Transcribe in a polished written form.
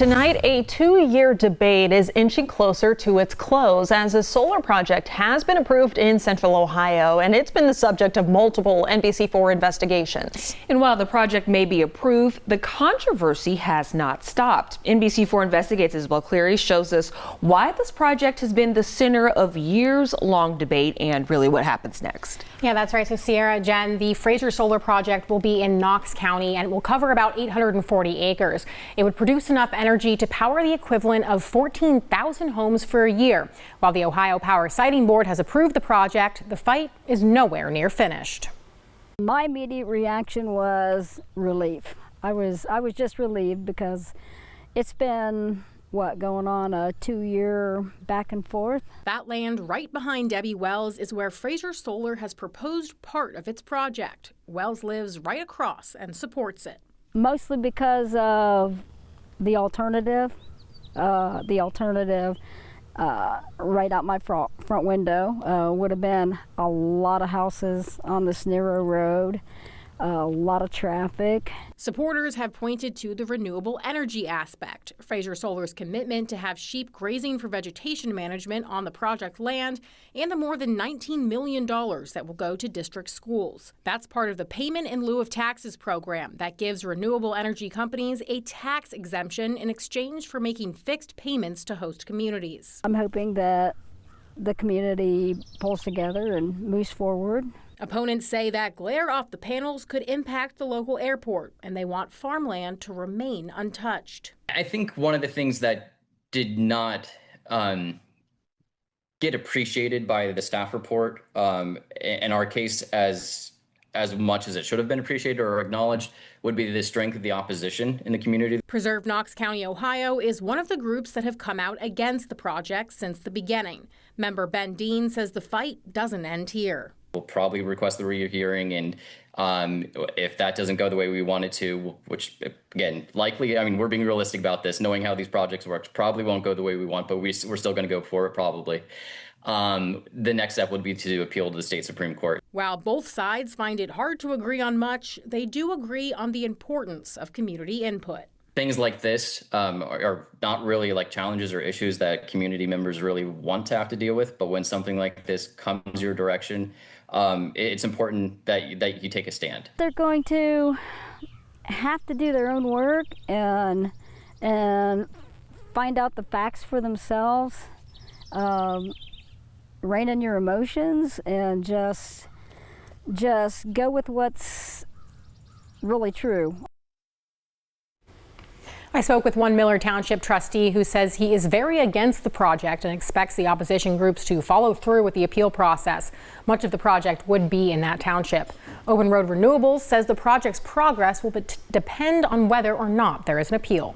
Tonight, a 2-year debate is inching closer to its close as a solar project has been approved in Central Ohio, and it's been the subject of multiple NBC4 investigations. And while the project may be approved, the controversy has not stopped. NBC4 Investigates' Isabel Cleary shows us why this project has been the center of years-long debate and really what happens next. Yeah, that's right. So Sierra, Jen, the Fraser Solar Project will be in Knox County and it will cover about 840 acres. It would produce enough energy to power the equivalent of 14,000 homes for a year. While the Ohio Power Siting Board has approved the project, the fight is nowhere near finished. My immediate reaction was relief. I was just relieved because it's been going on a 2-year back and forth. That land right behind Debbie Wells is where Fraser Solar has proposed part of its project. Wells lives right across and supports it. Mostly because of the alternative right out my front window would have been a lot of houses on this narrow road, a lot of traffic. Supporters have pointed to the renewable energy aspect. Fraser Solar's commitment to have sheep grazing for vegetation management on the project land and the more than $19 million that will go to district schools. That's part of the payment in lieu of taxes program that gives renewable energy companies a tax exemption in exchange for making fixed payments to host communities. I'm hoping that the community pulls together and moves forward. Opponents say that glare off the panels could impact the local airport, and they want farmland to remain untouched. I think one of the things that did not get appreciated by the staff report, in our case as much as it should have been appreciated or acknowledged, would be the strength of the opposition in the community. Preserve Knox County, Ohio is one of the groups that have come out against the project since the beginning. Member Ben Dean says the fight doesn't end here. We'll probably request the rehearing, and if that doesn't go the way we want it to, which again, likely, I mean, we're being realistic about this, knowing how these projects work, probably won't go the way we want, but we're still going to go for it probably. The next step would be to appeal to the state Supreme Court. While both sides find it hard to agree on much, they do agree on the importance of community input. Things like this are not really like challenges or issues that community members really want to have to deal with. But when something like this comes your direction, it's important that you take a stand. They're going to have to do their own work and find out the facts for themselves. Rein in your emotions and just go with what's really true. I spoke with one Miller Township trustee who says he is very against the project and expects the opposition groups to follow through with the appeal process. Much of the project would be in that township. Open Road Renewables says the project's progress will depend on whether or not there is an appeal.